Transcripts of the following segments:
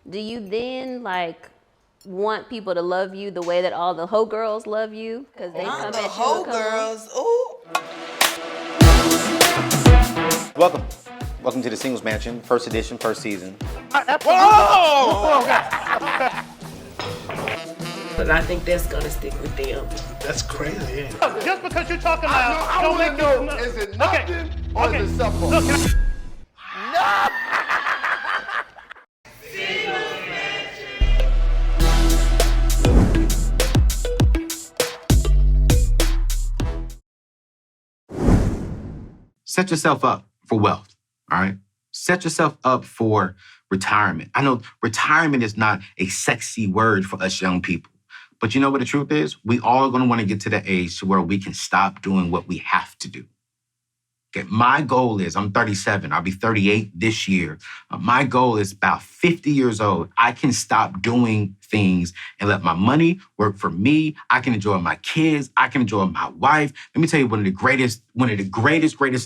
do you then like want people to love you the way that all the hoe girls love you? Because they Not come the at you and whole come on. girls. Ooh. Welcome. Welcome to the Singles Mansion, first edition, first season. Whoa! But I think that's gonna stick with them. That's crazy. Yeah. Just because you're talking loud, I don't want make to know, it. is it nothing or is it something? Look, can I- Set yourself up for wealth, all right? Set yourself up for retirement. I know retirement is not a sexy word for us young people, but you know what the truth is? We all are going to want to get to the age to where we can stop doing what we have to do. Okay, my goal is, I'm 37, I'll be 38 this year. My goal is about 50 years old, I can stop doing things and let my money work for me. I can enjoy my kids. I can enjoy my wife. Let me tell you one of the greatest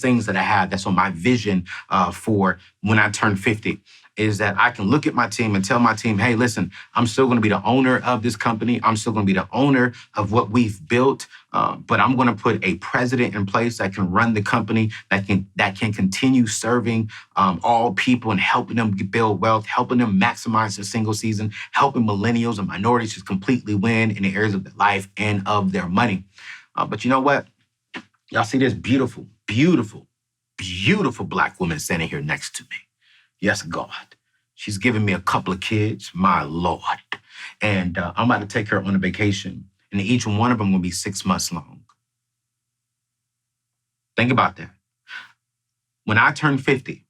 things that I have that's on my vision for when I turn 50 is that I can look at my team and tell my team, hey, listen, I'm still going to be the owner of this company. I'm still going to be the owner of what we've built. But I'm going to put a president in place that can run the company, that can continue serving all people and helping them build wealth, helping them maximize their single season, helping millennials and minorities just completely win in the areas of their life and of their money. But you know what? Y'all see this beautiful, beautiful, beautiful Black woman standing here next to me. Yes, God. She's giving me a couple of kids, my Lord. And I'm about to take her on a vacation. And each one of them will be 6 months long. Think about that. When I turn 50,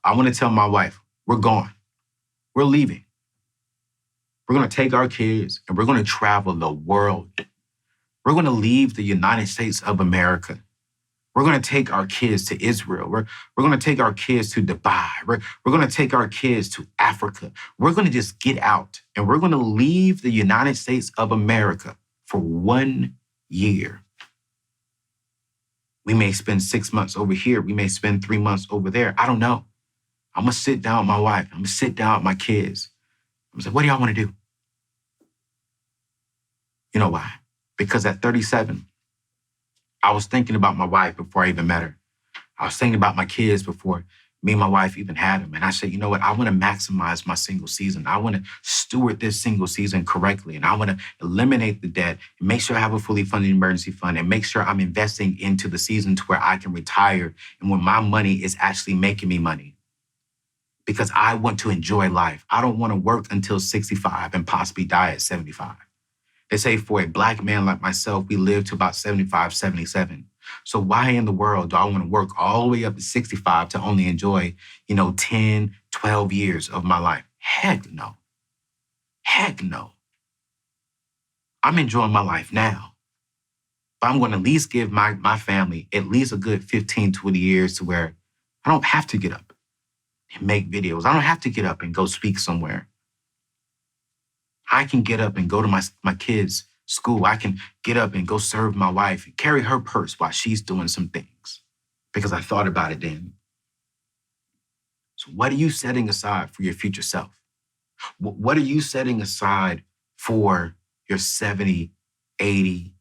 I want to tell my wife, we're gone. We're leaving. We're going to take our kids and we're going to travel the world. We're going to leave the United States of America. We're going to take our kids to Israel. We're going to take our kids to Dubai. We're going to take our kids to Africa. We're going to just get out and we're going to leave the United States of America for 1 year. We may spend 6 months over here. We may spend 3 months over there. I don't know. I'm going to sit down with my wife. I'm going to sit down with my kids. I'm going to say, what do y'all want to do? You know why? Because at 37, I was thinking about my wife before I even met her. I was thinking about my kids before me and my wife even had them. And I said, you know what? I want to maximize my single season. I want to steward this single season correctly. And I want to eliminate the debt and make sure I have a fully funded emergency fund and make sure I'm investing into the season to where I can retire and when my money is actually making me money. Because I want to enjoy life. I don't want to work until 65 and possibly die at 75. They say for a Black man like myself, we live to about 75, 77. So why in the world do I want to work all the way up to 65 to only enjoy, 10, 12 years of my life? Heck no. Heck no. I'm enjoying my life now. But I'm going to at least give my family at least a good 15, 20 years to where I don't have to get up and make videos. I don't have to get up and go speak somewhere. I can get up and go to my kids' school. I can get up and go serve my wife and carry her purse while she's doing some things because I thought about it then. So what are you setting aside for your future self? What are you setting aside for your 70, 80,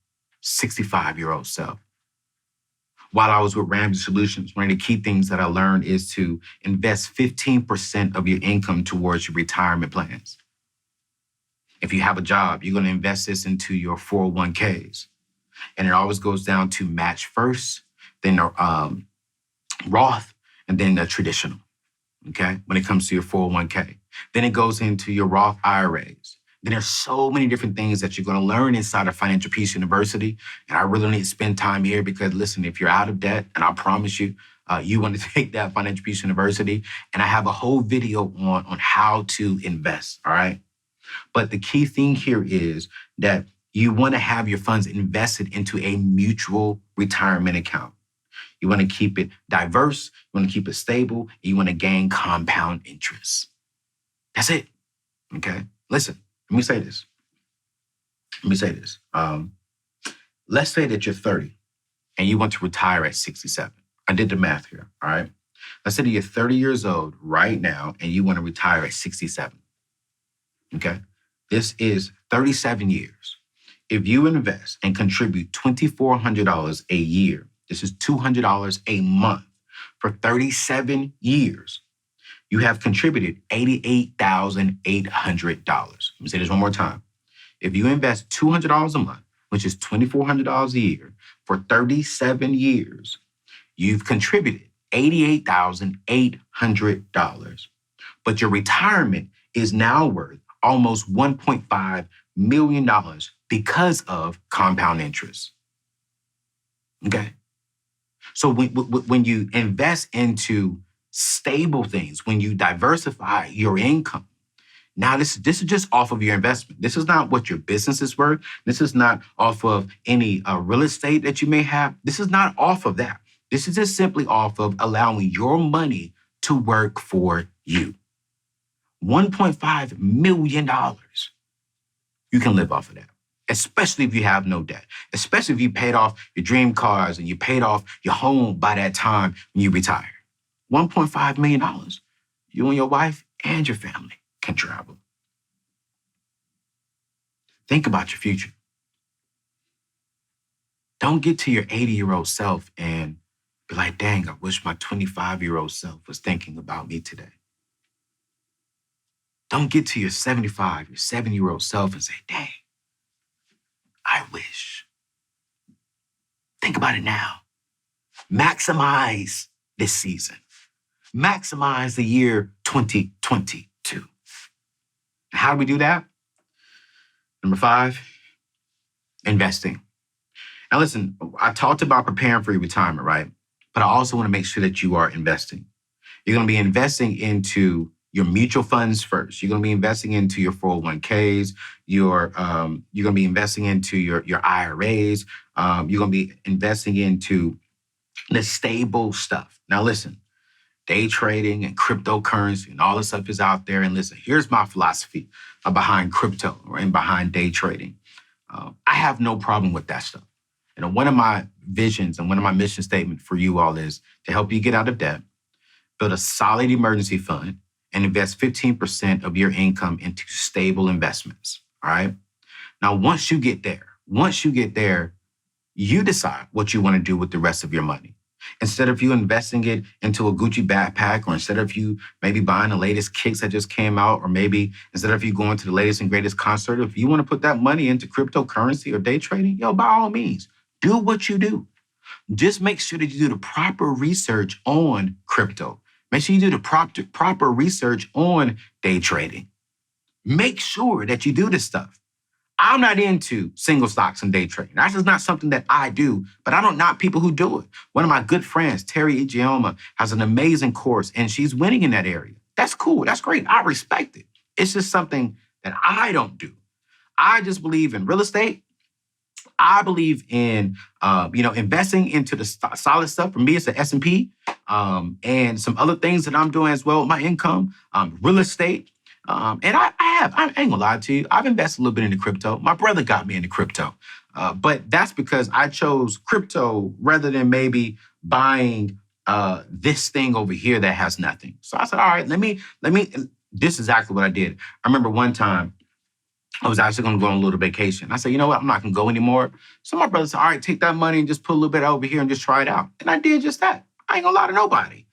65-year-old self? While I was with Ramsey Solutions, one of the key things that I learned is to invest 15% of your income towards your retirement plans. If you have a job, you're going to invest this into your 401ks. And it always goes down to match first, then Roth, and then the traditional, okay, when it comes to your 401k. Then it goes into your Roth IRAs. Then there's so many different things that you're going to learn inside of Financial Peace University. And I really need to spend time here because, listen, if you're out of debt, and I promise you, you want to take that Financial Peace University, and I have a whole video on how to invest, all right? But the key thing here is that you want to have your funds invested into a mutual retirement account. You want to keep it diverse, you want to keep it stable, and you want to gain compound interest. That's it, okay? Listen, let me say this. Let's say that you're 30 and you want to retire at 67. I did the math here, all right? Let's say that you're 30 years old right now and you want to retire at 67. Okay? This is 37 years. If you invest and contribute $2,400 a year, this is $200 a month for 37 years, you have contributed $88,800. Let me say this one more time. If you invest $200 a month, which is $2,400 a year for 37 years, you've contributed $88,800. But your retirement is now worth almost $1.5 million because of compound interest. Okay? So when you invest into stable things, when you diversify your income, now this is just off of your investment. This is not what your business is worth. This is not off of any real estate that you may have. This is not off of that. This is just simply off of allowing your money to work for you. $1.5 million. You can live off of that, especially if you have no debt, especially if you paid off your dream cars and you paid off your home by that time when you retire. $1.5 million. You and your wife and your family can travel. Think about your future. Don't get to your 80-year-old self and be like, dang, I wish my 25-year-old self was thinking about me today. Don't get to your 75, your 70-year-old self and say, dang, I wish. Think about it now. Maximize this season. Maximize the year 2022. How do we do that? Number 5, investing. Now listen, I talked about preparing for your retirement, right? But I also want to make sure that you are investing. You're going to be investing into your mutual funds first. You're going to be investing into your 401ks. You're going to be investing into your IRAs. You're going to be investing into the stable stuff. Now listen, day trading and cryptocurrency and all this stuff is out there. And listen, here's my philosophy behind crypto and behind day trading. I have no problem with that stuff. You know, one of my visions and one of my mission statements for you all is to help you get out of debt, build a solid emergency fund, and invest 15% of your income into stable investments. All right. Now, once you get there, you decide what you want to do with the rest of your money. Instead of you investing it into a Gucci backpack, or instead of you maybe buying the latest kicks that just came out, or maybe instead of you going to the latest and greatest concert, if you want to put that money into cryptocurrency or day trading, by all means, do what you do. Just make sure that you do the proper research on crypto. Make sure you do the proper research on day trading. Make sure that you do this stuff. I'm not into single stocks and day trading. That's just not something that I do, but I don't knock people who do it. One of my good friends, Terry Ijeoma, has an amazing course and she's winning in that area. That's cool. That's great. I respect it. It's just something that I don't do. I just believe in real estate. I believe in, investing into the solid stuff. For me, it's the S&P and some other things that I'm doing as well with my income, real estate. And I ain't gonna lie to you, I've invested a little bit into crypto. My brother got me into crypto, but that's because I chose crypto rather than maybe buying this thing over here that has nothing. So I said, all right, let me. This is exactly what I did. I remember one time I was actually going to go on a little vacation. I said, you know what? I'm not going to go anymore. So my brother said, all right, take that money and just put a little bit over here and just try it out. And I did just that. I ain't going to lie to nobody.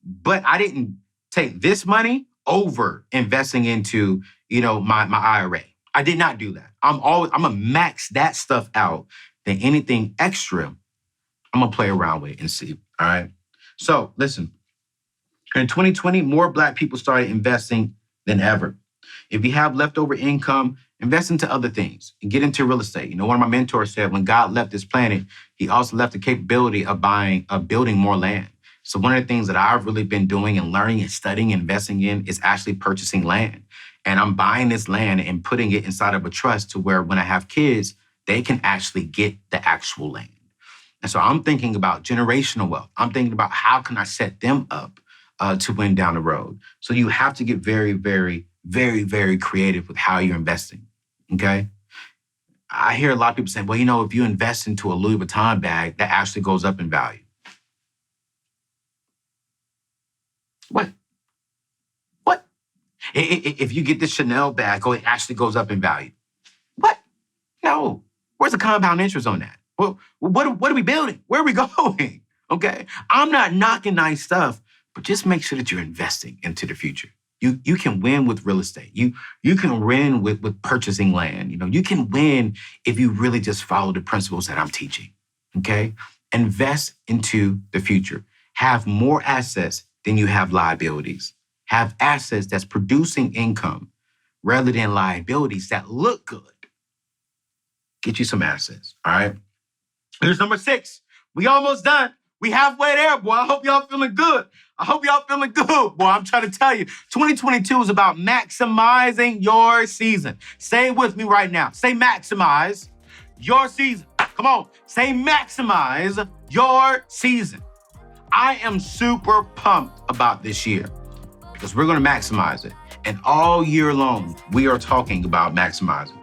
But I didn't take this money over investing into, my IRA. I did not do that. I'm going to max that stuff out. Then anything extra, I'm going to play around with and see. All right. So listen, in 2020, more Black people started investing than ever. If you have leftover income, invest into other things and get into real estate. One of my mentors said when God left this planet, he also left the capability of building more land. So one of the things that I've really been doing and learning and studying and investing in is actually purchasing land. And I'm buying this land and putting it inside of a trust to where when I have kids, they can actually get the actual land. And so I'm thinking about generational wealth. I'm thinking about how can I set them up to win down the road. So you have to get very, very, very, very creative with how you're investing, okay? I hear a lot of people saying, well, if you invest into a Louis Vuitton bag, that actually goes up in value. What? What? If you get this Chanel bag, it actually goes up in value. What? No. Where's the compound interest on that? Well, what are we building? Where are we going? Okay? I'm not knocking nice stuff, but just make sure that you're investing into the future. You can win with real estate. You can win with purchasing land. You can win if you really just follow the principles that I'm teaching. Okay? Invest into the future. Have more assets than you have liabilities. Have assets that's producing income rather than liabilities that look good. Get you some assets, all right? Here's number 6. We almost done. We halfway there, boy. I hope y'all feeling good. Boy, I'm trying to tell you, 2022 is about maximizing your season. Say it with me right now. Say maximize your season. Come on. Say maximize your season. I am super pumped about this year because we're going to maximize it. And all year long, we are talking about maximizing.